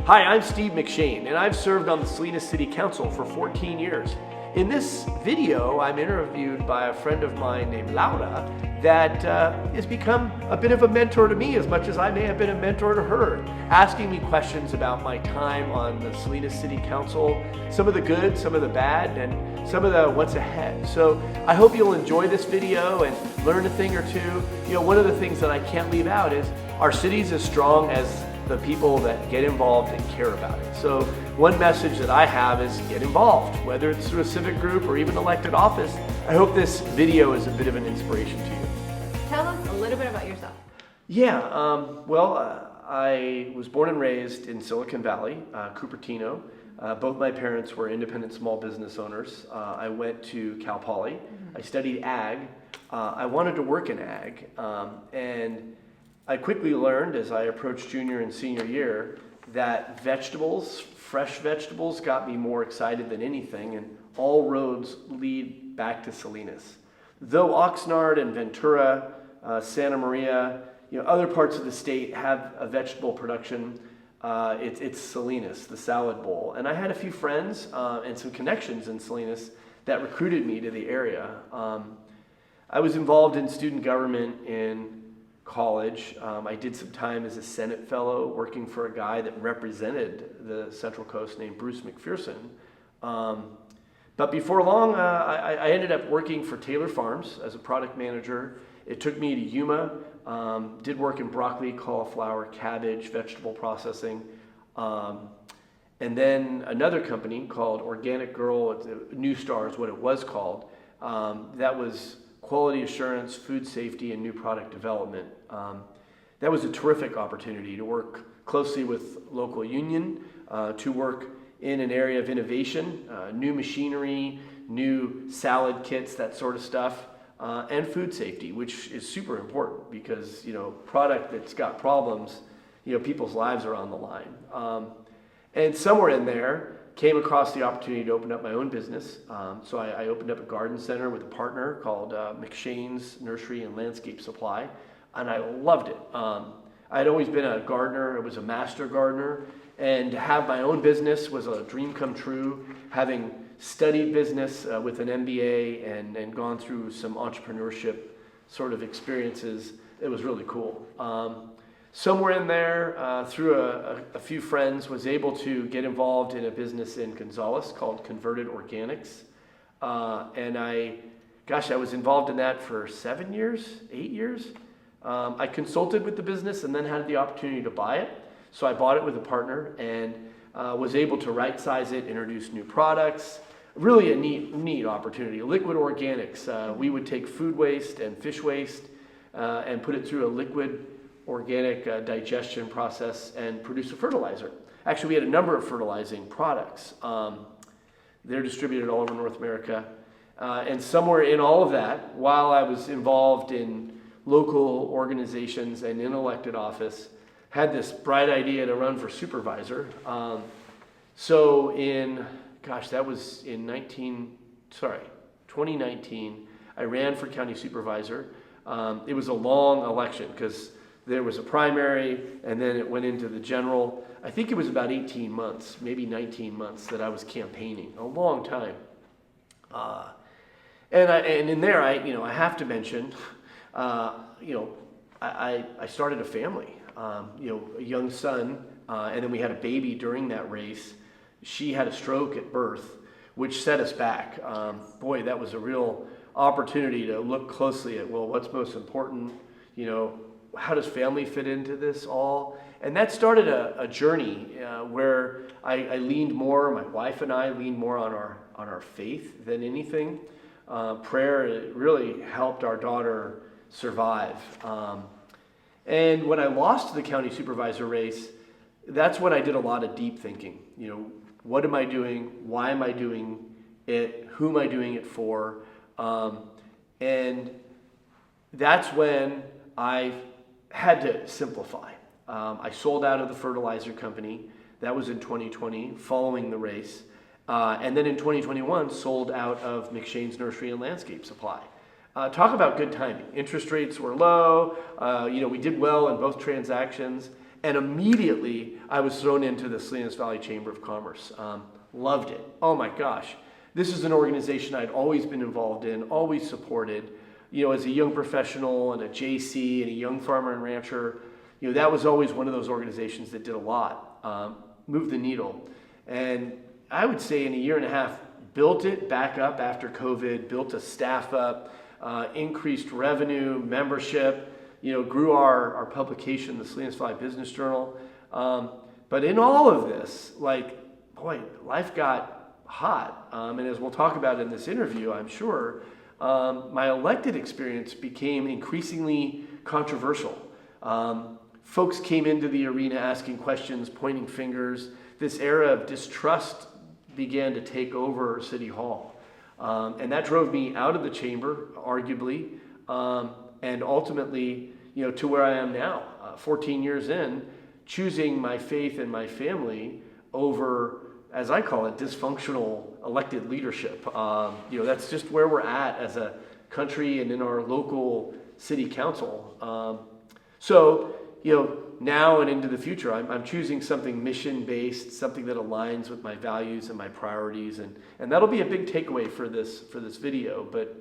Hi, I'm Steve McShane, and I've served on the Salinas City Council for 14 years. In this video, I'm interviewed by a friend of mine named Laura that has become a bit of a mentor to me as much as I may have been a mentor to her, asking me questions about my time on the Salinas City Council, some of the good, some of the bad, and some of the what's ahead. So I hope you'll enjoy this video and learn a thing or two. You know, one of the things that I can't leave out is our city's as strong as the people that get involved and care about it. So one message that I have is get involved, whether it's through a civic group or even elected office. I hope this video is a bit of an inspiration to you. Tell us a little bit about yourself. Yeah, I was born and raised in Silicon Valley, Cupertino. Both my parents were independent small business owners. I went to Cal Poly. I studied ag. I wanted to work in ag, and I quickly learned as I approached junior and senior year that vegetables, fresh vegetables, got me more excited than anything, and all roads lead back to Salinas. Though Oxnard and Ventura, Santa Maria, other parts of the state have a vegetable production, it's Salinas, the salad bowl. And I had a few friends and some connections in Salinas that recruited me to the area. I was involved in student government in college. I did some time as a Senate fellow working for a guy that represented the Central Coast named Bruce McPherson. But before long, I ended up working for Taylor Farms as a product manager. It took me to Yuma, did work in broccoli, cauliflower, cabbage, vegetable processing. And then another company called Organic Girl, New Star is what it was called, that was quality assurance, food safety, and new product development. That was a terrific opportunity to work closely with local union, to work in an area of innovation, new machinery, new salad kits, that sort of stuff, and food safety, which is super important because, product that's got problems, people's lives are on the line. And somewhere in there, came across the opportunity to open up my own business. So I opened up a garden center with a partner called McShane's Nursery and Landscape Supply, and I loved it. I'd always been a gardener. I was a master gardener, and to have my own business was a dream come true, having studied business with an MBA and gone through some entrepreneurship sort of experiences. It was really cool. Somewhere in there, through a few friends, was able to get involved in a business in Gonzales called Converted Organics. And I was involved in that for 8 years. I consulted with the business and then had the opportunity to buy it. So I bought it with a partner and was able to right size it, introduce new products. Really a neat opportunity. Liquid organics. We would take food waste and fish waste and put it through a liquid organic digestion process and produce a fertilizer. Actually, we had a number of fertilizing products. They're distributed all over North America. And somewhere in all of that, while I was involved in local organizations and in elected office, had this bright idea to run for supervisor. So that was in 2019, I ran for county supervisor. It was a long election because there was a primary, and then it went into the general. I think it was about 18 months, maybe 19 months that I was campaigning, a long time. And in there, I have to mention, I started a family, a young son, and then we had a baby during that race. She had a stroke at birth, which set us back. That was a real opportunity to look closely at, what's most important, how does family fit into this all? And that started a journey where I leaned more, my wife and I leaned more on our faith than anything. Prayer really helped our daughter survive. And when I lost the county supervisor race, that's when I did a lot of deep thinking. What am I doing? Why am I doing it? Who am I doing it for? And that's when I had to simplify. I sold out of the fertilizer company. That was in 2020, following the race. And then in 2021, sold out of McShane's Nursery and Landscape Supply. Talk about good timing. Interest rates were low. We did well in both transactions. And immediately I was thrown into the Salinas Valley Chamber of Commerce. Loved it. Oh my gosh. This is an organization I'd always been involved in, always supported. As a young professional and a JC and a young farmer and rancher, that was always one of those organizations that did a lot, moved the needle. And I would say in a year and a half, built it back up after COVID, built a staff up, increased revenue, membership, grew our publication, the Salinas Valley Business Journal. But in all of this, life got hot. And as we'll talk about in this interview, I'm sure, my elected experience became increasingly controversial. Folks came into the arena asking questions, pointing fingers. This era of distrust began to take over City Hall. And that drove me out of the chamber, arguably, and ultimately, to where I am now, 14 years in, choosing my faith and my family over, as I call it, dysfunctional elected leadership. That's just where we're at as a country and in our local city council. So, now and into the future, I'm choosing something mission-based, something that aligns with my values and my priorities, and that'll be a big takeaway for this video. But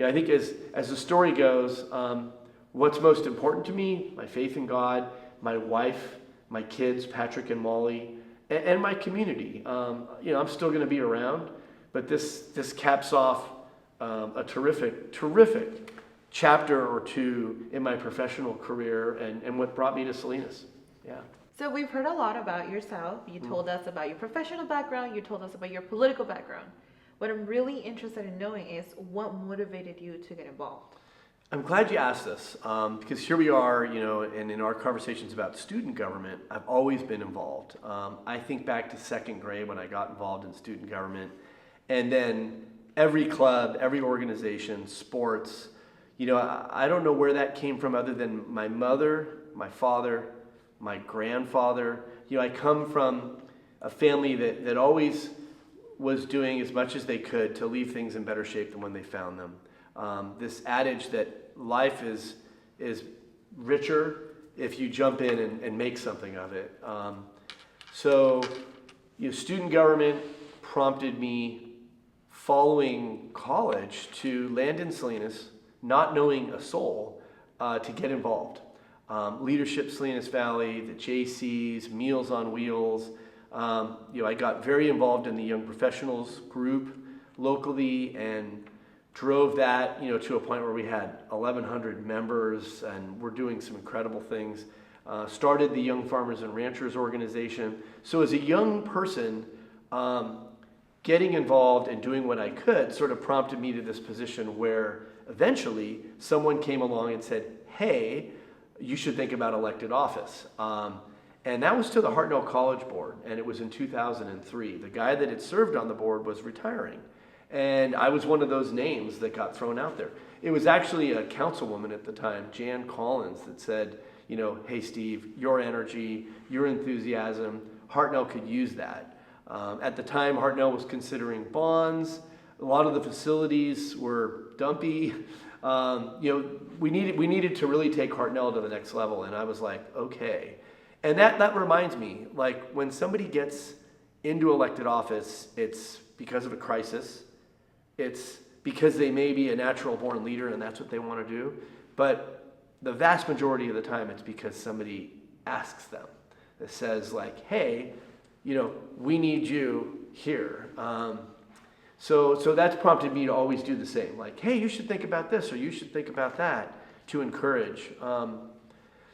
I think as the story goes, what's most important to me, my faith in God, my wife, my kids, Patrick and Molly, and my community. I'm still going to be around, but this caps off a terrific chapter or two in my professional career and what brought me to Salinas. Yeah. So we've heard a lot about yourself. You told us about your professional background. You told us about your political background. What I'm really interested in knowing is what motivated you to get involved. I'm glad you asked this because here we are, and in our conversations about student government, I've always been involved. I think back to second grade when I got involved in student government, and then every club, every organization, sports. I don't know where that came from other than my mother, my father, my grandfather. I come from a family that always was doing as much as they could to leave things in better shape than when they found them. This adage that life is richer if you jump in and make something of it. So student government prompted me following college to land in Salinas, not knowing a soul, to get involved. Leadership Salinas Valley, the JCs, Meals on Wheels. I got very involved in the young professionals group locally and drove that, to a point where we had 1,100 members and we're doing some incredible things. Started the Young Farmers and Ranchers organization. So as a young person, getting involved and doing what I could sort of prompted me to this position where eventually someone came along and said, hey, you should think about elected office. And that was to the Hartnell College Board, and it was in 2003. The guy that had served on the board was retiring, and I was one of those names that got thrown out there. It was actually a councilwoman at the time, Jan Collins, that said, hey Steve, your energy, your enthusiasm, Hartnell could use that. At the time, Hartnell was considering bonds. A lot of the facilities were dumpy. We needed to really take Hartnell to the next level, and I was like, okay. And that reminds me, when somebody gets into elected office, it's because of a crisis. It's because they may be a natural born leader and that's what they want to do. But the vast majority of the time, it's because somebody asks them. That says hey, we need you here. So that's prompted me to always do the same. Hey, you should think about this or you should think about that, to encourage.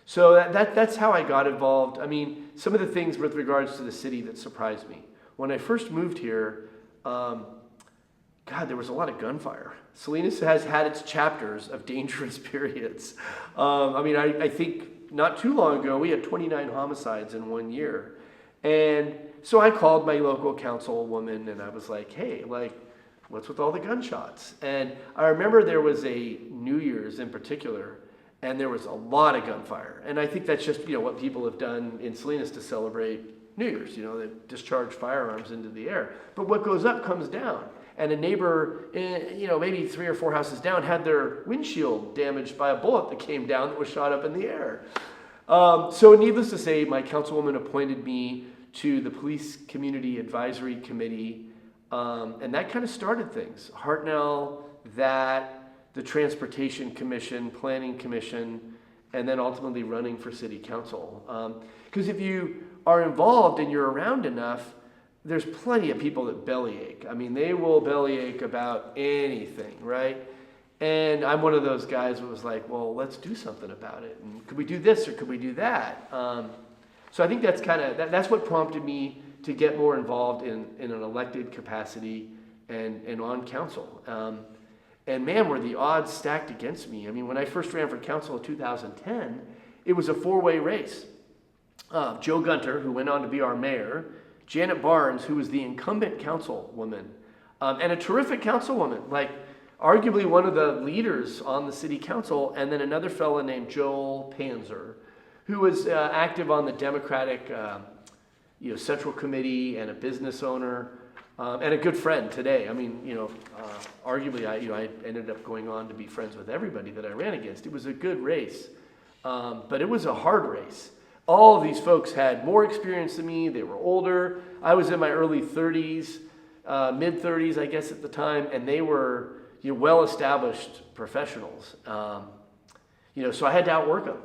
So that's how I got involved. I mean, some of the things with regards to the city that surprised me. When I first moved here, there was a lot of gunfire. Salinas has had its chapters of dangerous periods. I think not too long ago, we had 29 homicides in 1 year. And so I called my local councilwoman and I was like, hey, what's with all the gunshots? And I remember there was a New Year's in particular, and there was a lot of gunfire. And I think that's just, what people have done in Salinas to celebrate New Year's. They discharge firearms into the air. But what goes up comes down. And a neighbor, maybe 3 or 4 houses down, had their windshield damaged by a bullet that came down that was shot up in the air. So needless to say, my councilwoman appointed me to the Police Community Advisory Committee, and that kind of started things. Hartnell, the Transportation Commission, Planning Commission, and then ultimately running for City Council. Because if you are involved and you're around enough, there's plenty of people that bellyache. I mean, they will bellyache about anything, right? And I'm one of those guys who was like, well, let's do something about it. And could we do this or could we do that? So I think that's what prompted me to get more involved in an elected capacity and on council. And man, were the odds stacked against me. I mean, when I first ran for council in 2010, it was a four-way race. Joe Gunter, who went on to be our mayor, Janet Barnes, who was the incumbent councilwoman, and a terrific councilwoman, like arguably one of the leaders on the city council, and then another fellow named Joel Panzer, who was active on the Democratic Central Committee and a business owner, and a good friend today. I mean, arguably I ended up going on to be friends with everybody that I ran against. It was a good race, but it was a hard race. All of these folks had more experience than me. They were older. I was in my early 30s, mid 30s, I guess at the time, and they were well-established professionals. So I had to outwork them.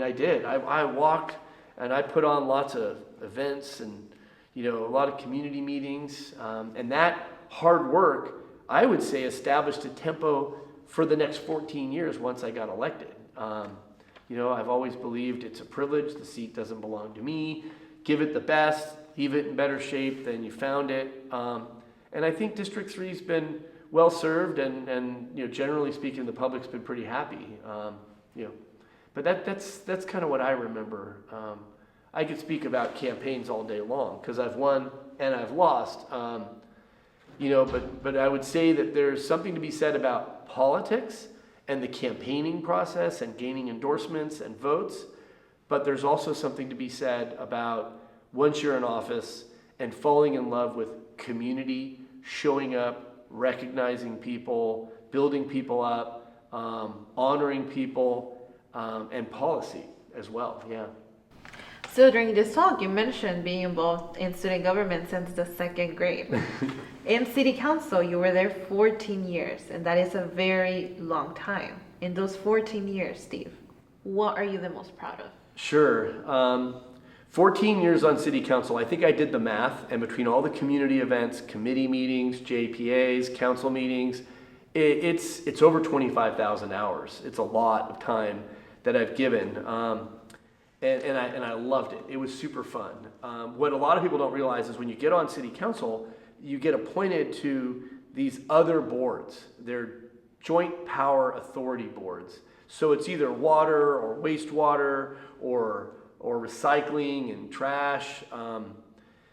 I did. I walked and I put on lots of events and a lot of community meetings, and that hard work, I would say, established a tempo for the next 14 years once I got elected. I've always believed it's a privilege. The seat doesn't belong to me. Give it the best, leave it in better shape than you found it. And I think District 3's been well served, and generally speaking, the public's been pretty happy. But that's kind of what I remember. I could speak about campaigns all day long because I've won and I've lost. But I would say that there's something to be said about politics and the campaigning process and gaining endorsements and votes. But there's also something to be said about once you're in office and falling in love with community, showing up, recognizing people, building people up, honoring people, and policy as well. Yeah. So during this talk, you mentioned being involved in student government since the second grade. In city council, you were there 14 years, and that is a very long time. In those 14 years, Steve, what are you the most proud of? Sure. 14 years on city council. I think I did the math, and between all the community events, committee meetings, JPAs, council meetings, it's over 25,000 hours. It's a lot of time that I've given. And I loved it. It was super fun. What a lot of people don't realize is when you get on city council, you get appointed to these other boards. They're joint power authority boards. So it's either water or wastewater or recycling and trash.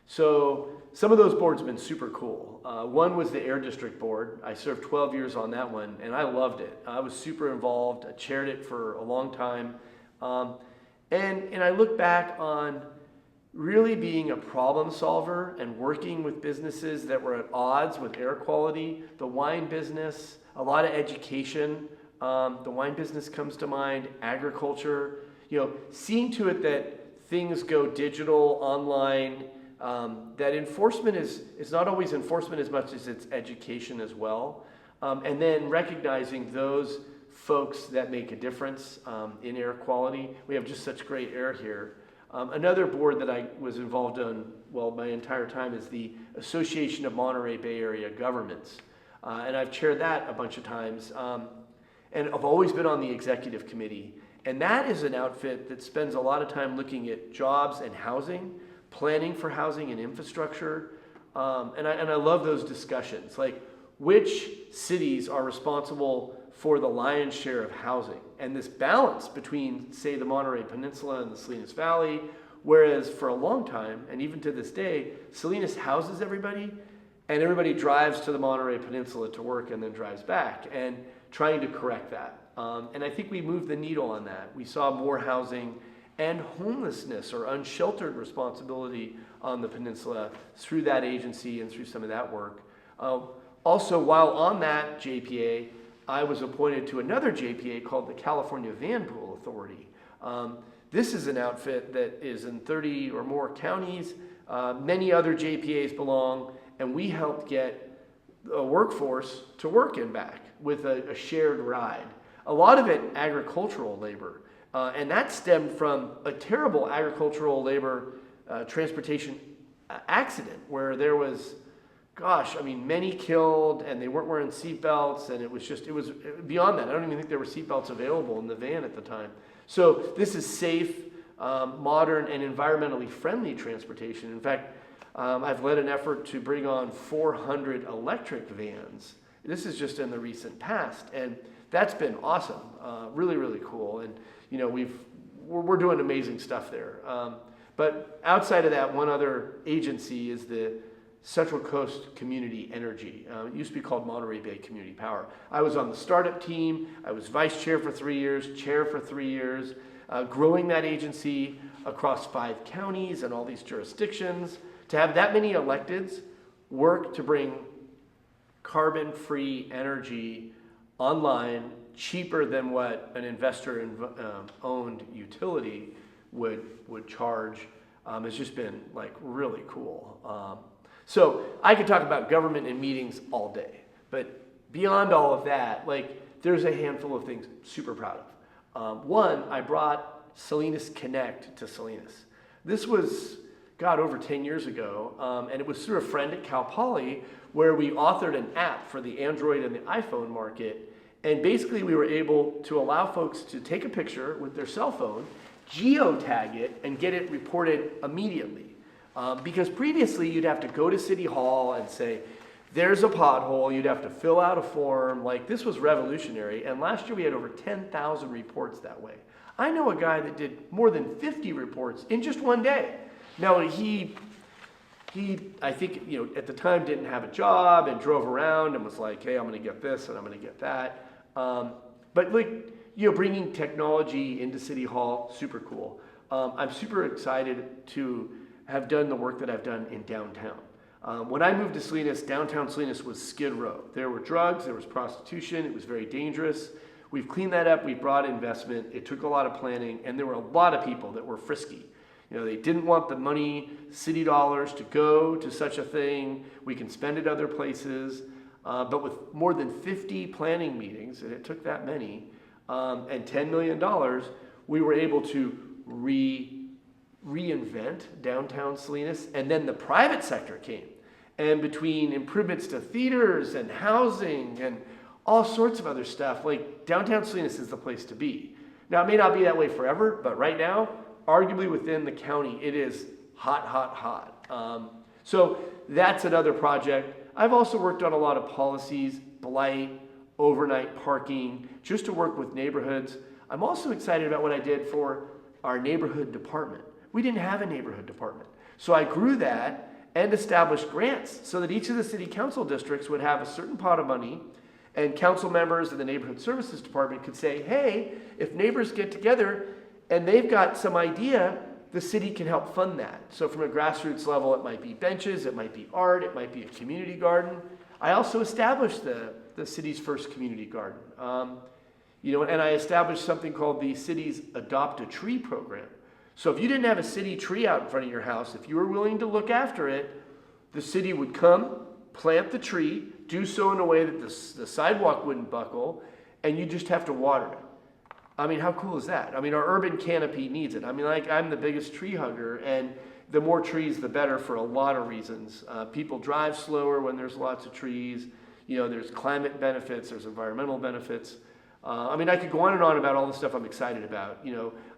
So some of those boards have been super cool. One was the Air District Board. I served 12 years on that one, and I loved it. I was super involved. I chaired it for a long time. And I look back on really being a problem solver and working with businesses that were at odds with air quality, the wine business, a lot of education. The wine business comes to mind, agriculture, seeing to it that things go digital, online, that enforcement is not always enforcement as much as it's education as well. And then recognizing those folks that make a difference in air quality. We have just such great air here. Another board that I was involved in, my entire time is the Association of Monterey Bay Area Governments. And I've chaired that a bunch of times. And I've always been on the executive committee. And that is an outfit that spends a lot of time looking at jobs and housing, planning for housing and infrastructure. And I love those discussions. Like, which cities are responsible for the lion's share of housing, and this balance between, say, the Monterey Peninsula and the Salinas Valley, whereas for a long time, and even to this day, Salinas houses everybody, and everybody drives to the Monterey Peninsula to work and then drives back, and trying to correct that. And I think we moved the needle on that. We saw more housing and homelessness or unsheltered responsibility on the peninsula through that agency and through some of that work. Also, while on that JPA, I was appointed to another JPA called the California Van Pool Authority. This is an outfit that is in 30 or more counties. Many other JPAs belong, and we helped get a workforce to work and back with a shared ride. A lot of it agricultural labor, and that stemmed from a terrible agricultural labor transportation accident where there was, many killed, and they weren't wearing seatbelts, and it was beyond that. I don't even think there were seatbelts available in the van at the time. So this is safe, modern, and environmentally friendly transportation. In fact, I've led an effort to bring on 400 electric vans. This is just in the recent past, and that's been awesome, really, really cool. And we're doing amazing stuff there. But outside of that, one other agency is the Central Coast Community Energy. It used to be called Monterey Bay Community Power. I was on the startup team. I was vice chair for 3 years, chair for 3 years, growing that agency across 5 counties and all these jurisdictions. To have that many electeds work to bring carbon-free energy online cheaper than what an investor-owned utility would charge has just been like really cool. So I could talk about government and meetings all day, but beyond all of that, there's a handful of things I'm super proud of. One, I brought Salinas Connect to Salinas. This was, over 10 years ago, and it was through a friend at Cal Poly where we authored an app for the Android and the iPhone market, and basically we were able to allow folks to take a picture with their cell phone, geotag it, and get it reported immediately. Because previously you'd have to go to City Hall and say, there's a pothole, you'd have to fill out a form. This was revolutionary, and last year we had over 10,000 reports that way. I know a guy that did more than 50 reports in just one day. Now he I think, at the time didn't have a job and drove around and was like, hey, I'm going to get this and I'm going to get that. But bringing technology into City Hall, super cool. I'm super excited to have done the work that I've done in downtown. When I moved to Salinas, downtown Salinas was Skid Row. There were drugs, there was prostitution, it was very dangerous. We've cleaned that up, we brought investment, it took a lot of planning, and there were a lot of people that were frisky. They didn't want the money, city dollars, to go to such a thing. We can spend it other places. But with more than 50 planning meetings, and it took that many, and $10 million, we were able to reinvent downtown Salinas. And then the private sector came. And between improvements to theaters and housing and all sorts of other stuff, downtown Salinas is the place to be. Now, it may not be that way forever, but right now, arguably within the county, it is hot, hot, hot. So that's another project. I've also worked on a lot of policies, blight, overnight parking, just to work with neighborhoods. I'm also excited about what I did for our neighborhood department. We didn't have a neighborhood department. So I grew that and established grants so that each of the city council districts would have a certain pot of money, and council members in the neighborhood services department could say, hey, if neighbors get together and they've got some idea, the city can help fund that. So from a grassroots level, it might be benches, it might be art, it might be a community garden. I also established the city's first community garden. And I established something called the city's Adopt a Tree program. So if you didn't have a city tree out in front of your house, if you were willing to look after it, the city would come, plant the tree, do so in a way that the sidewalk wouldn't buckle, and you just have to water it. How cool is that? Our urban canopy needs it. I'm the biggest tree hugger, and the more trees, the better for a lot of reasons. People drive slower when there's lots of trees. There's climate benefits, there's environmental benefits. I could go on and on about all the stuff I'm excited about.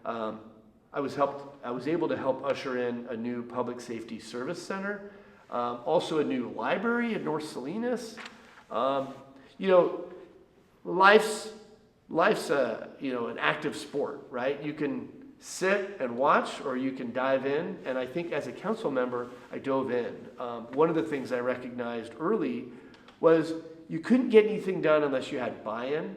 I was able to help usher in a new public safety service center, also a new library in North Salinas. Life's an active sport, right? You can sit and watch, or you can dive in. And I think as a council member, I dove in. One of the things I recognized early was you couldn't get anything done unless you had buy-in,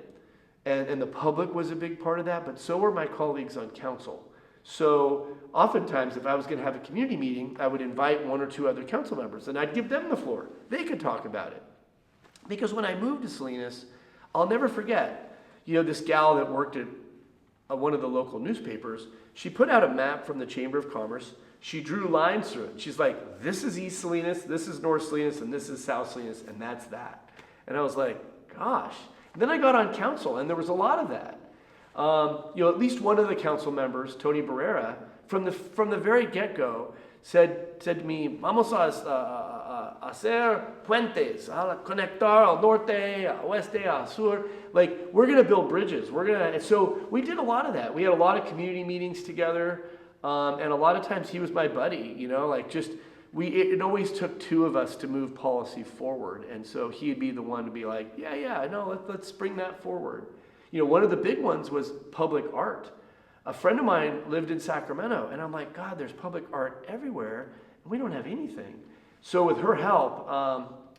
and the public was a big part of that, but so were my colleagues on council. So oftentimes, if I was going to have a community meeting, I would invite 1 or 2 other council members, and I'd give them the floor. They could talk about it. Because when I moved to Salinas, I'll never forget, this gal that worked at one of the local newspapers, she put out a map from the Chamber of Commerce. She drew lines through it. She's like, this is East Salinas, this is North Salinas, and this is South Salinas, and that's that. And I was like, gosh. And then I got on council, and there was a lot of that. At least one of the council members, Tony Barrera, from the very get-go, said to me, vamos a hacer puentes, a conectar al norte, al oeste, al sur. Like, we're going to build bridges. And so we did a lot of that. We had a lot of community meetings together, and a lot of times he was my buddy, it always took two of us to move policy forward. And so he'd be the one to be like, let's bring that forward. One of the big ones was public art. A friend of mine lived in Sacramento, and I'm like, God, there's public art everywhere, and we don't have anything. So with her help,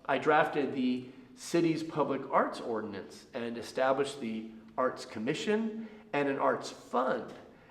I drafted the city's public arts ordinance and established the Arts Commission and an arts fund.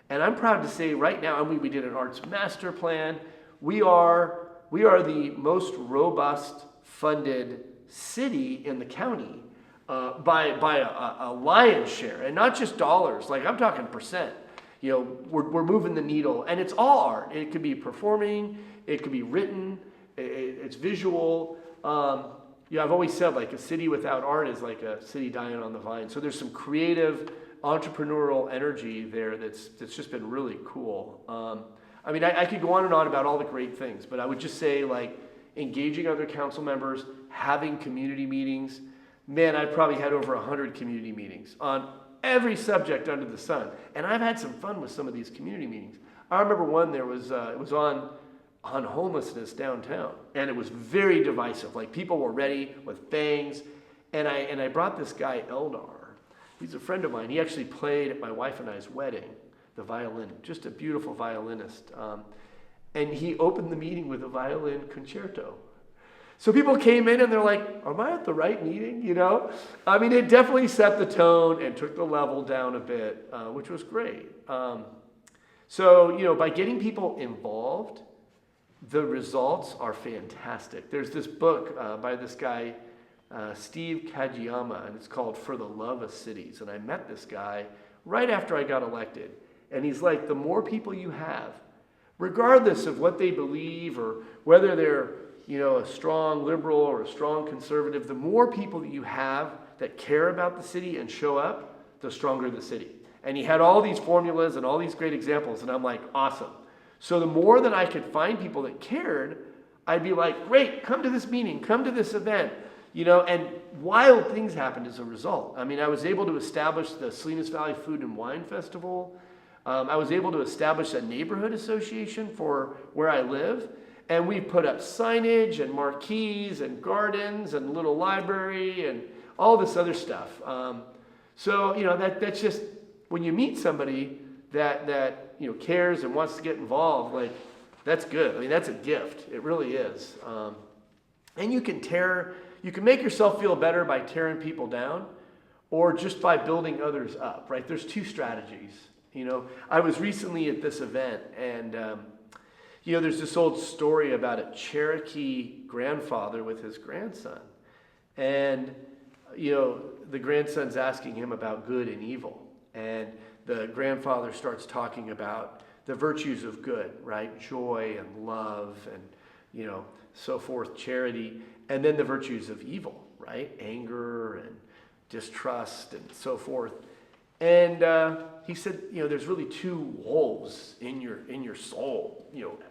And I'm proud to say right now, we did an arts master plan. We are the most robust funded city in the county by a lion's share, and not just dollars. Like, I'm talking percent. We're moving the needle, and it's all art. It could be performing, it could be written, it's visual. I've always said, like, a city without art is like a city dying on the vine. So there's some creative, entrepreneurial energy there that's just been really cool. I could go on about all the great things, but I would just say, like, engaging other council members, having community meetings. Man, I've probably had over 100 community meetings on every subject under the sun. And I've had some fun with some of these community meetings. I remember one, it was on homelessness downtown, and it was very divisive. Like, people were ready with fangs, and I brought this guy Eldar. He's a friend of mine. He actually played at my wife and I's wedding, the violin, just a beautiful violinist. And he opened the meeting with a violin concerto. So people came in and they're like, am I at the right meeting? It definitely set the tone and took the level down a bit, which was great. So by getting people involved, the results are fantastic. There's this book by this guy, Steve Kajiyama, and it's called For the Love of Cities. And I met this guy right after I got elected. And he's like, the more people you have, regardless of what they believe or whether they're a strong liberal or a strong conservative, the more people that you have that care about the city and show up, the stronger the city. And he had all these formulas and all these great examples, and I'm like, awesome. So the more that I could find people that cared, I'd be like, great, come to this meeting, come to this event, and wild things happened as a result. I was able to establish the Salinas Valley Food and Wine Festival. I was able to establish a neighborhood association for where I live. And we put up signage and marquees and gardens and a little library and all this other stuff. That's just, when you meet somebody that cares and wants to get involved, like, that's good. That's a gift. It really is. And you can make yourself feel better by tearing people down, or just by building others up, right? There's two strategies. I was recently at this event, and there's this old story about a Cherokee grandfather with his grandson. And, the grandson's asking him about good and evil. And the grandfather starts talking about the virtues of good, right? Joy and love and, so forth, charity. And then the virtues of evil, right? Anger and distrust and so forth. And he said, there's really two wolves in your soul,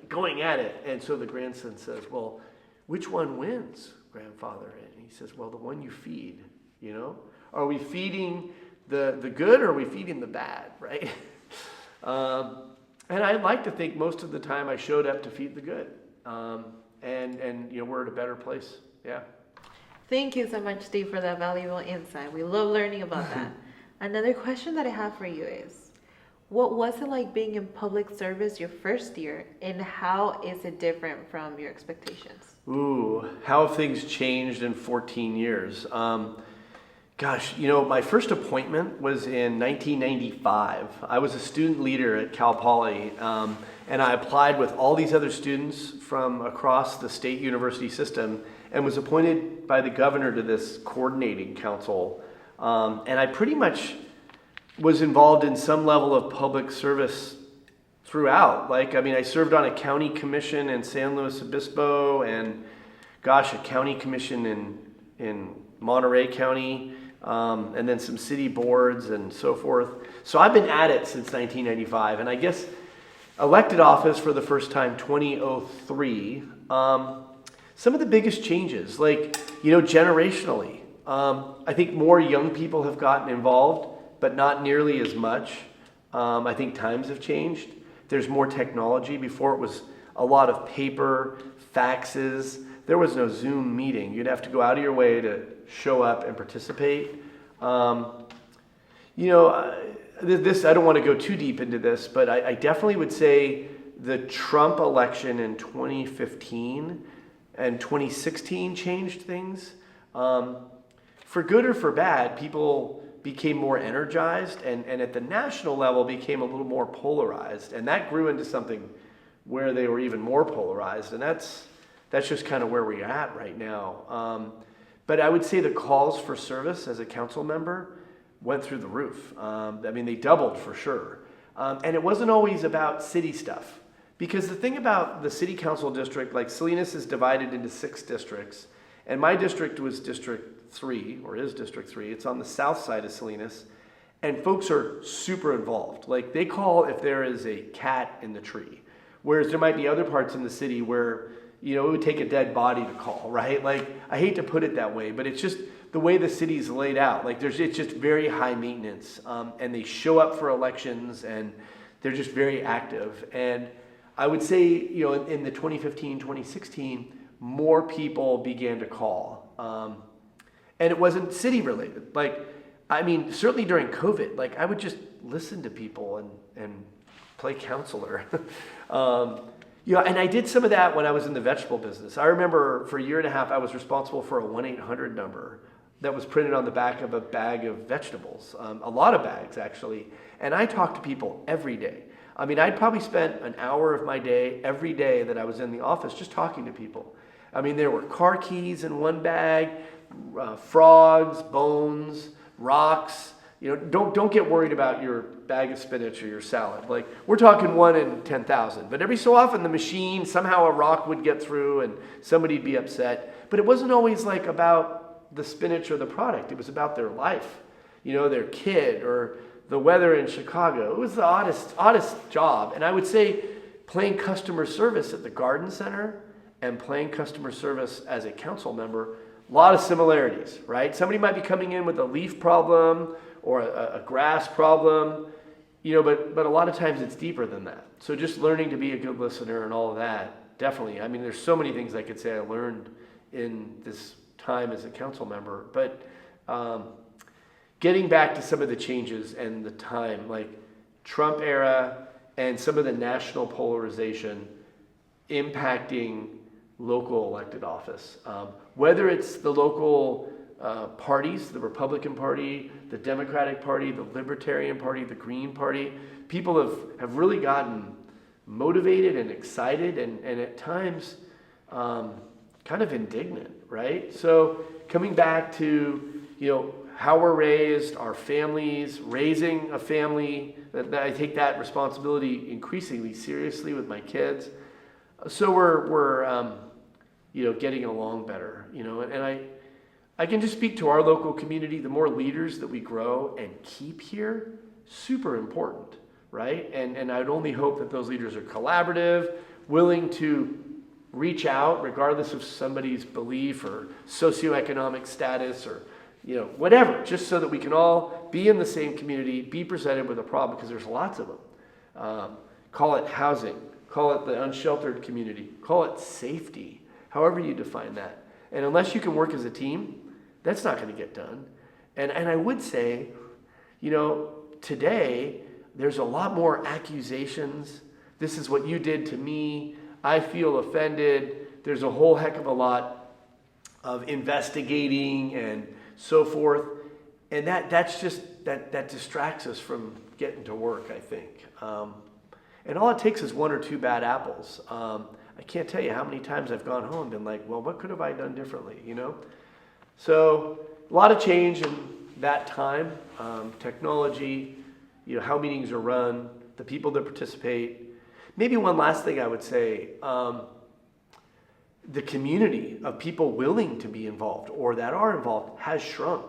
going at it. And so the grandson says, well, which one wins, grandfather? And he says, well, the one you feed, Are we feeding the good, or are we feeding the bad, right? And I'd like to think most of the time I showed up to feed the good. And we're at a better place. Yeah. Thank you so much, Steve, for that valuable insight. We love learning about that. Another question that I have for you is, what was it like being in public service your first year, and how is it different from your expectations? Ooh, how have things changed in 14 years? My first appointment was in 1995. I was a student leader at Cal Poly, and I applied with all these other students from across the state university system and was appointed by the governor to this coordinating council. And I pretty much was involved in some level of public service throughout. Like, I mean, I served on a county commission in San Luis Obispo and, gosh, a county commission in Monterey County, and then some city boards and so forth. So I've been at it since 1995, and I guess elected office for the first time 2003. Some of the biggest changes, like, generationally, I think more young people have gotten involved, but not nearly as much. I think times have changed. There's more technology. Before it was a lot of paper, faxes. There was no Zoom meeting. You'd have to go out of your way to show up and participate. This, I don't want to go too deep into this, but I definitely would say the Trump election in 2015 and 2016 changed things. For good or for bad, people became more energized and at the national level became a little more polarized. And that grew into something where they were even more polarized. And that's just kind of where we're at right now. But I would say the calls for service as a council member went through the roof. They doubled for sure. And it wasn't always about city stuff. Because the thing about the city council district, like Salinas is divided into 6 districts. And my district was District 3, or is District 3. It's on the south side of Salinas. And folks are super involved. Like, they call if there is a cat in the tree. Whereas there might be other parts in the city where, it would take a dead body to call, right? Like, I hate to put it that way, but it's just the way the city's laid out. Like, it's just very high maintenance. And they show up for elections, and they're just very active. And I would say, in the 2015, 2016, more people began to call. And it wasn't city related. Certainly during COVID, I would just listen to people and play counselor. And I did some of that when I was in the vegetable business. I remember for a year and a half, I was responsible for a 1-800 number that was printed on the back of a bag of vegetables, a lot of bags actually. And I talked to people every day. I'd probably spent an hour of my day every day that I was in the office just talking to people. There were car keys in one bag, frogs, bones, rocks. Don't get worried about your bag of spinach or your salad. We're talking 1 in 10,000. But every so often the machine, somehow a rock would get through and somebody'd be upset. But it wasn't always about the spinach or the product. It was about their life, their kid or the weather in Chicago. It was the oddest job. And I would say playing customer service at the garden center and playing customer service as a council member, a lot of similarities, right? Somebody might be coming in with a leaf problem or a grass problem, but a lot of times it's deeper than that. So just learning to be a good listener and all of that, definitely. There's so many things I could say I learned in this time as a council member, but getting back to some of the changes and the time, like Trump era and some of the national polarization impacting local elected office. Whether it's the local parties, the Republican Party, the Democratic Party, the Libertarian Party, the Green Party, people have really gotten motivated and excited and at times kind of indignant, right? So coming back to, how we're raised, our families, raising a family, that I take that responsibility increasingly seriously with my kids. So we're getting along better, and I can just speak to our local community. The more leaders that we grow and keep here, super important, right? And I'd only hope that those leaders are collaborative, willing to reach out regardless of somebody's belief or socioeconomic status or whatever, just so that we can all be in the same community, be presented with a problem, because there's lots of them. Call it housing, call it the unsheltered community, call it safety, however you define that. And unless you can work as a team, that's not going to get done. And I would say, today, there's a lot more accusations. This is what you did to me. I feel offended. There's a whole heck of a lot of investigating and so forth. And that's just, that distracts us from getting to work, I think. And all it takes is 1 or 2 bad apples. I can't tell you how many times I've gone home and been like, well, what could have I done differently, So a lot of change in that time. Technology, how meetings are run, the people that participate. Maybe one last thing I would say, the community of people willing to be involved or that are involved has shrunk.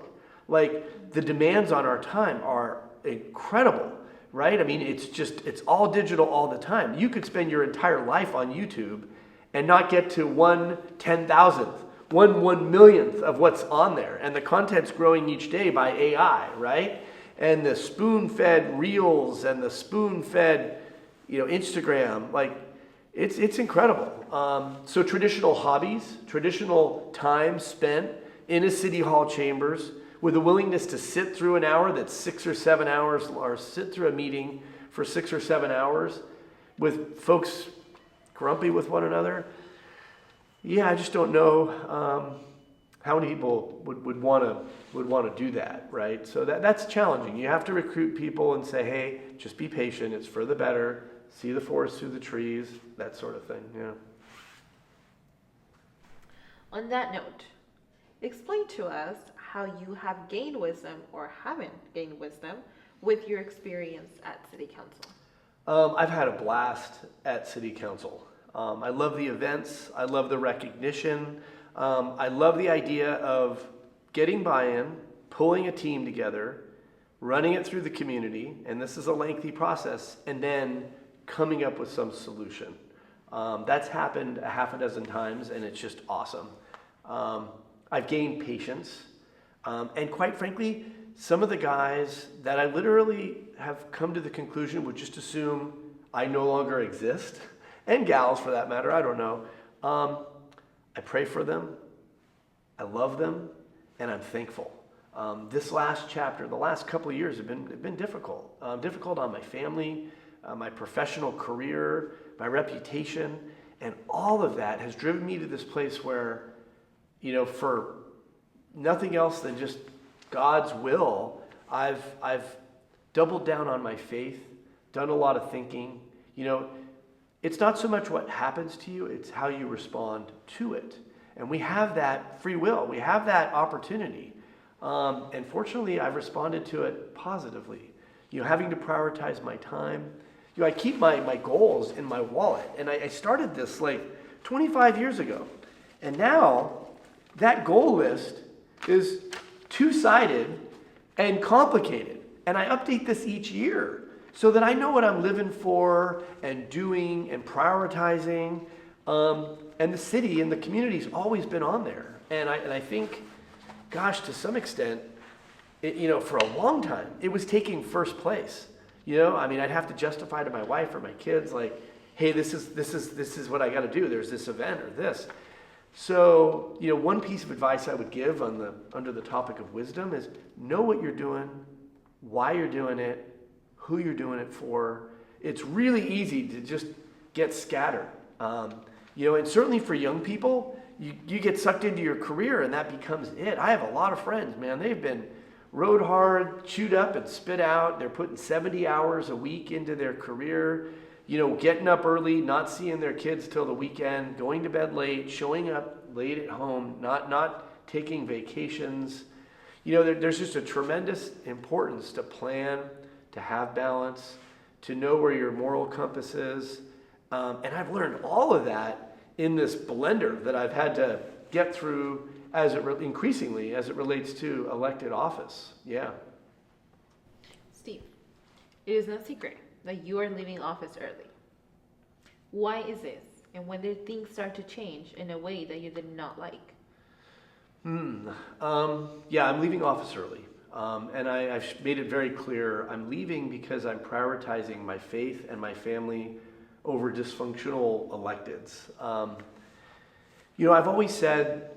Like, the demands on our time are incredible, right? I mean, it's all digital all the time. You could spend your entire life on YouTube and not get to 1/10,000th, 1/1,000,000th of what's on there. And the content's growing each day by AI, right? And the spoon-fed reels and the spoon-fed, Instagram, like, it's incredible. So traditional hobbies, traditional time spent in a city hall chambers with a willingness to sit through an hour that's 6 or 7 hours, or sit through a meeting for 6 or 7 hours with folks grumpy with one another. Yeah, I just don't know how many people would want to do that, right? So that's challenging. You have to recruit people and say, hey, just be patient. It's for the better. See the forest through the trees, that sort of thing. Yeah. On that note, explain to us how you have gained wisdom or haven't gained wisdom with your experience at City Council. I've had a blast at City Council. I love the events. I love the recognition. I love the idea of getting buy-in, pulling a team together, running it through the community, and this is a lengthy process, and then coming up with some solution. That's happened a half a dozen times, and it's just awesome. I've gained patience. And quite frankly, some of the guys that I literally have come to the conclusion would just assume I no longer exist, and gals for that matter, I don't know. I pray for them, I love them, and I'm thankful. This last chapter, the last couple of years have been difficult. Difficult on my family, my professional career, my reputation, and all of that has driven me to this place where, for nothing else than just God's will, I've doubled down on my faith, done a lot of thinking. It's not so much what happens to you, it's how you respond to it. And we have that free will, we have that opportunity. And fortunately, I've responded to it positively. Having to prioritize my time. I keep my goals in my wallet. And I started this like 25 years ago. And now that goal list is two-sided and complicated. And I update this each year so that I know what I'm living for and doing and prioritizing. And the city and the community's always been on there. And I think, gosh, to some extent, for a long time, it was taking first place. I'd have to justify to my wife or my kids, like, hey, this is what I got to do. There's this event or this. So, one piece of advice I would give under the topic of wisdom is know what you're doing, why you're doing it, who you're doing it for. It's really easy to just get scattered. And certainly for young people, you get sucked into your career and that becomes it. I have a lot of friends, man. They've been rode hard, chewed up and spit out. They're putting 70 hours a week into their career, getting up early, not seeing their kids till the weekend, going to bed late, showing up late at home, not taking vacations. There's just a tremendous importance to plan, to have balance, to know where your moral compass is. And I've learned all of that in this blender that I've had to get through increasingly as it relates to elected office. Yeah. Steve, it is no secret that you are leaving office early. Why is this? And when did things start to change in a way that you did not like? Yeah, I'm leaving office early. And I've made it very clear I'm leaving because I'm prioritizing my faith and my family over dysfunctional electeds. I've always said,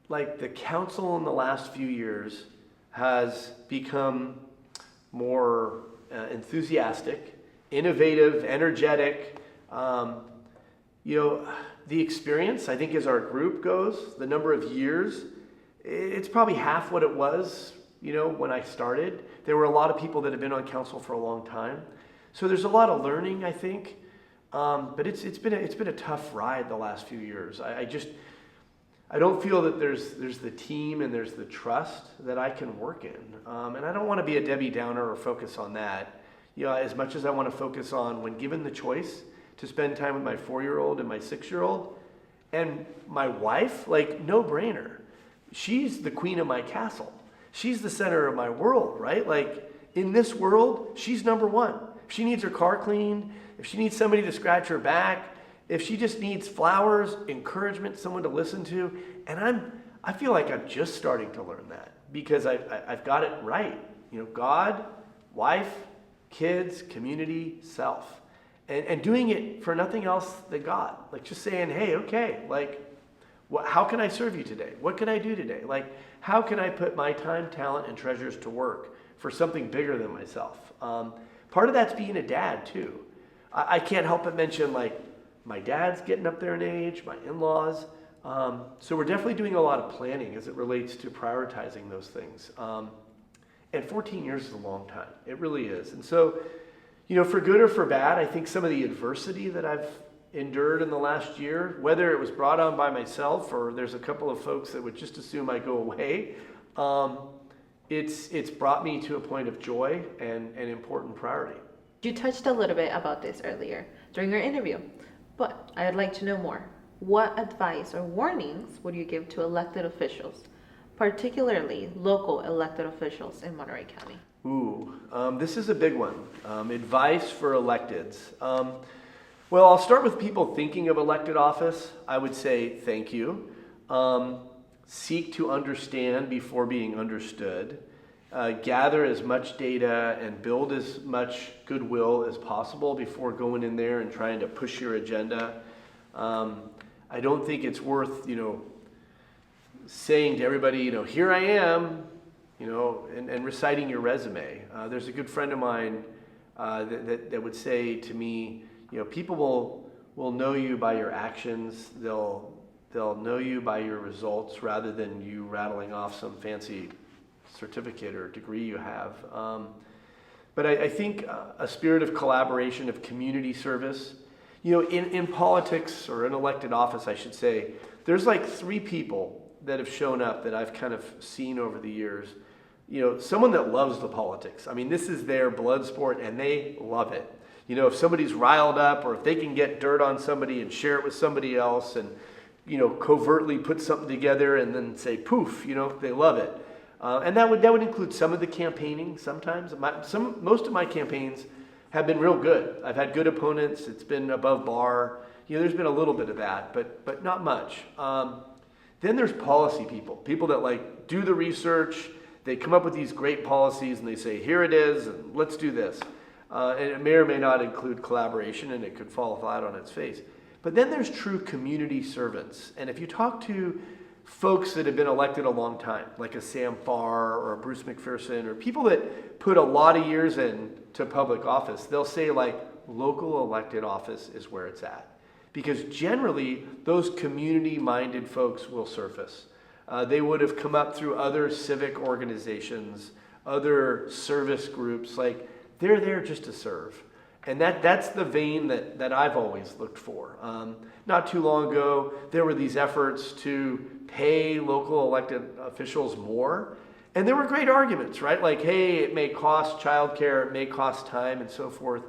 like, the council in the last few years has become more enthusiastic, innovative, energetic. The experience, I think, as our group goes, the number of years, it's probably half what it was, when I started. There were a lot of people that have been on council for a long time. So there's a lot of learning, I think. But it's been a tough ride the last few years. I don't feel that there's the team and there's the trust that I can work in. And I don't want to be a Debbie Downer or focus on that. as much as I want to focus on, when given the choice, to spend time with my 4-year-old and my 6-year-old, and my wife, like, no brainer. She's the queen of my castle. She's the center of my world, right? Like, in this world, she's number one. If she needs her car cleaned, if she needs somebody to scratch her back, if she just needs flowers, encouragement, someone to listen to, and I feel like I'm just starting to learn that, because I've got it right. God, wife, kids, community, self. And doing it for nothing else than God. Like, just saying, hey, okay, like, how can I serve you today? What can I do today? Like, how can I put my time, talent, and treasures to work for something bigger than myself? Part of that's being a dad, too. I can't help but mention, like, my dad's getting up there in age, my in-laws. So we're definitely doing a lot of planning as it relates to prioritizing those things. And 14 years is a long time. It really is. And so, for good or for bad, I think some of the adversity that I've endured in the last year, whether it was brought on by myself or there's a couple of folks that would just assume I go away, it's brought me to a point of joy and an important priority. You touched a little bit about this earlier during our interview, but I'd like to know more. What advice or warnings would you give to elected officials, particularly local elected officials in Monterey County? This is a big one. Advice for electeds. Well, I'll start with people thinking of elected office. I would say thank you. Seek to understand before being understood. Gather as much data and build as much goodwill as possible before going in there and trying to push your agenda. I don't think it's worth, saying to everybody, here I am, and reciting your resume. There's a good friend of mine that would say to me, people will know you by your actions. They'll know you by your results rather than you rattling off some fancy certificate or degree you have. But I think a spirit of collaboration, of community service. In politics, or in elected office, I should say, there's like 3 people that have shown up that I've kind of seen over the years. Someone that loves the politics. I mean, this is their blood sport and they love it. If somebody's riled up, or if they can get dirt on somebody and share it with somebody else and, covertly put something together and then say, poof, they love it. And that would include some of the campaigning sometimes. Most of my campaigns have been real good. I've had good opponents. It's been above bar. There's been a little bit of that, but not much. Then there's policy people that like do the research. They come up with these great policies and they say, here it is, and let's do this. And it may or may not include collaboration, and it could fall flat on its face. But then there's true community servants. And if you talk to folks that have been elected a long time, like a Sam Farr or a Bruce McPherson, or people that put a lot of years into public office, they'll say, like, local elected office is where it's at. Because generally, those community-minded folks will surface. They would have come up through other civic organizations, other service groups. Like, they're there just to serve. And that's the vein that I've always looked for. Not too long ago, there were these efforts to pay local elected officials more. And there were great arguments, right? Like, hey, it may cost childcare, it may cost time, and so forth.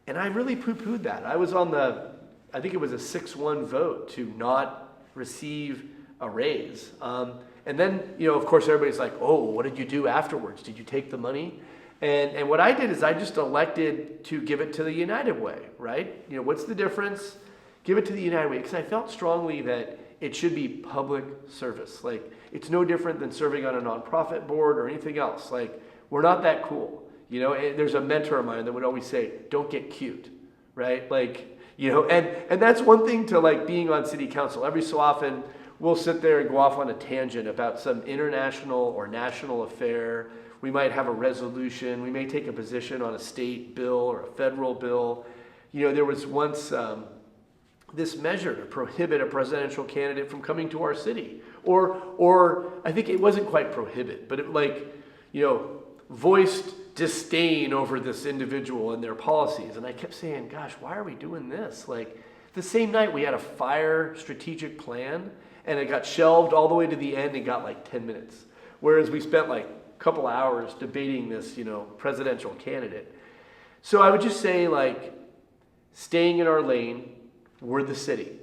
And I really poo-pooed that. I was on I think it was a 6-1 vote to not receive a raise. And then, of course, everybody's like, oh, what did you do afterwards? Did you take the money? And what I did is I just elected to give it to the United Way, right? What's the difference? Give it to the United Way. Because I felt strongly that it should be public service. Like, it's no different than serving on a nonprofit board or anything else. Like, we're not that cool. And there's a mentor of mine that would always say, don't get cute, right? Like, and that's one thing to like being on city council. Every so often, we'll sit there and go off on a tangent about some international or national affair. We might have a resolution. We may take a position on a state bill or a federal bill. There was once this measure to prohibit a presidential candidate from coming to our city. Or I think it wasn't quite prohibit, but it voiced disdain over this individual and their policies. And I kept saying, gosh, why are we doing this? Like, the same night we had a fire strategic plan and it got shelved all the way to the end and got like 10 minutes. Whereas we spent like a couple hours debating this, presidential candidate. So I would just say, like, staying in our lane. We're the city.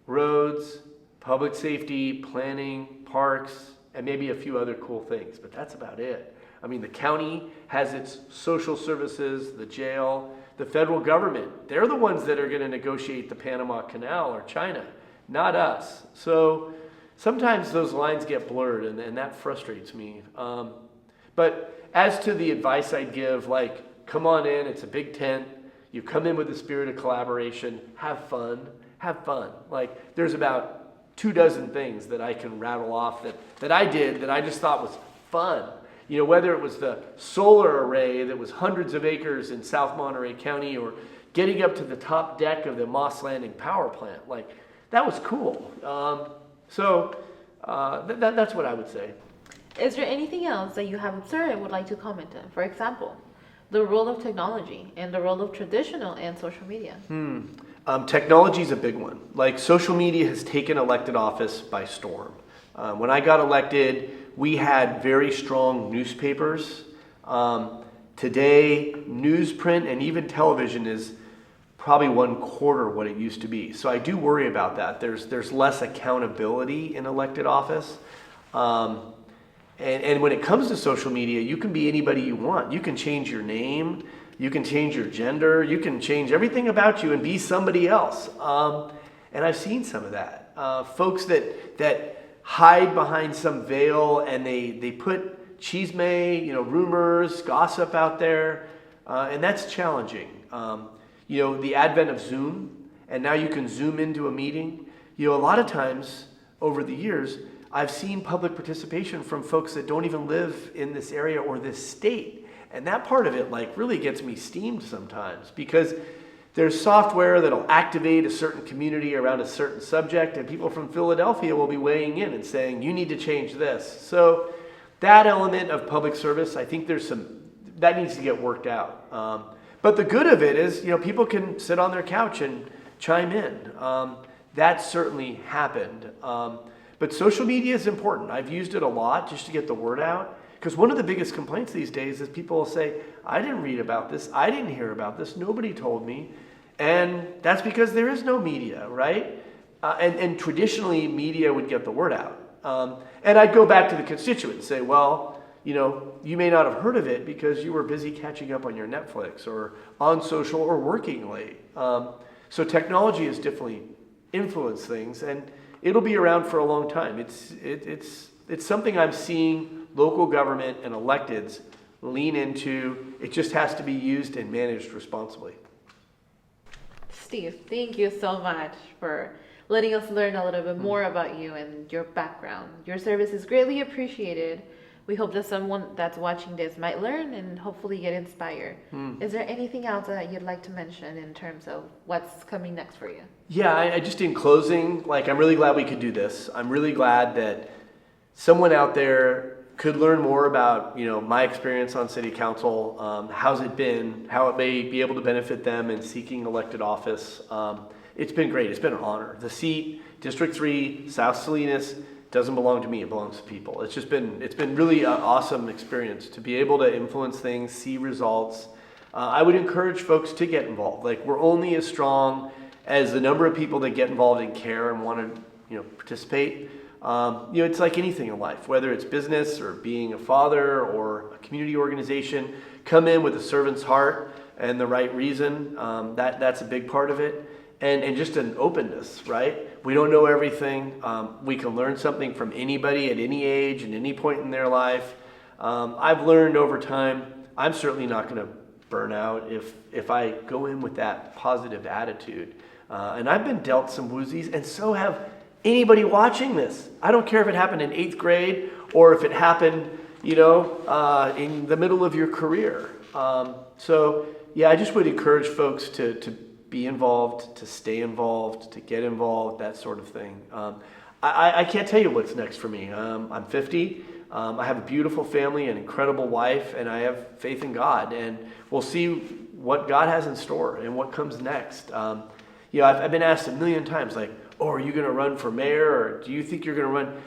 Roads, public safety, planning, parks, and maybe a few other cool things, but that's about it. I mean, the county has its social services, the jail, the federal government. They're the ones that are going to negotiate the Panama Canal or China, not us. So sometimes those lines get blurred, and that frustrates me. But as to the advice I'd give, like, come on in, it's a big tent. You come in with the spirit of collaboration, have fun. Like, there's about 24 things that I can rattle off that I did that I just thought was fun. You know, whether it was the solar array that was hundreds of acres in South Monterey County, or getting up to the top deck of the Moss Landing power plant. Like, that was cool. That's what I would say. Is there anything else that you have observed and would like to comment on? For example, the role of technology and the role of traditional and social media. Technology is a big one. Like, social media has taken elected office by storm. When I got elected, we had very strong newspapers. Today, newsprint and even television is probably 1/4 what it used to be. So I do worry about that. There's less accountability in elected office. And when it comes to social media, you can be anybody you want. You can change your name, you can change your gender, you can change everything about you and be somebody else. And I've seen some of that. Folks that hide behind some veil, and they put chisme, rumors, gossip out there, and that's challenging. The advent of Zoom, and now you can zoom into a meeting. A lot of times over the years, I've seen public participation from folks that don't even live in this area or this state. And that part of it, like, really gets me steamed sometimes, because there's software that'll activate a certain community around a certain subject, and people from Philadelphia will be weighing in and saying, you need to change this. So that element of public service, I think that needs to get worked out. But the good of it is, people can sit on their couch and chime in. That certainly happened. But social media is important. I've used it a lot just to get the word out. Because one of the biggest complaints these days is people will say, I didn't read about this. I didn't hear about this. Nobody told me. And that's because there is no media, right? And traditionally, media would get the word out. And I'd go back to the constituent and say, well, you may not have heard of it because you were busy catching up on your Netflix or on social or working late. So technology has definitely influenced things, and it'll be around for a long time. It's something I'm seeing local government and electeds lean into. It just has to be used and managed responsibly. Steve, thank you so much for letting us learn a little bit more about you and your background. Your service is greatly appreciated. We hope that someone that's watching this might learn and hopefully get inspired. Is there anything else that you'd like to mention in terms of what's coming next for you? Yeah, I just, in closing, I'm really glad we could do this. I'm really glad that someone out there could learn more about, my experience on city council, how's it been, how it may be able to benefit them in seeking elected office. It's been great. It's been an honor. The seat, District 3, South Salinas, doesn't belong to me. It belongs to people. It's been really an awesome experience to be able to influence things, see results. I would encourage folks to get involved. We're only as strong as the number of people that get involved and care and want to, participate. It's like anything in life, whether it's business or being a father or a community organization. Come in with a servant's heart and the right reason. That's a big part of it. And just an openness, right? We don't know everything. We can learn something from anybody at any age and any point in their life. I've learned over time, I'm certainly not going to burn out if I go in with that positive attitude. And I've been dealt some woozies, and so have anybody watching this. I don't care if it happened in 8th grade or if it happened, in the middle of your career. I just would encourage folks to be involved, to stay involved, to get involved, that sort of thing. I can't tell you what's next for me. I'm 50. I have a beautiful family, an incredible wife, and I have faith in God. And we'll see what God has in store and what comes next. I've been asked a million times, are you going to run for mayor, or do you think you're going to run?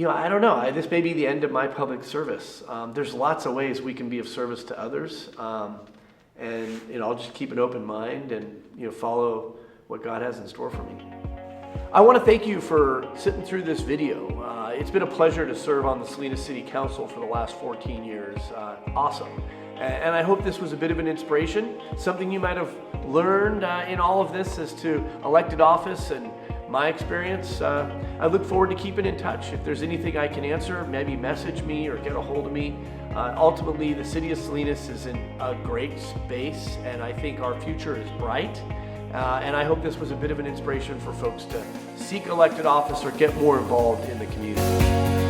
I don't know. This may be the end of my public service. There's lots of ways we can be of service to others. And I'll just keep an open mind and follow what God has in store for me. I want to thank you for sitting through this video. It's been a pleasure to serve on the Salinas City Council for the last 14 years. Awesome. And I hope this was a bit of an inspiration, something you might have learned in all of this as to elected office and my experience. I look forward to keeping in touch. If there's anything I can answer, maybe message me or get a hold of me. Ultimately, the City of Salinas is in a great space, and I think our future is bright. And I hope this was a bit of an inspiration for folks to seek elected office or get more involved in the community.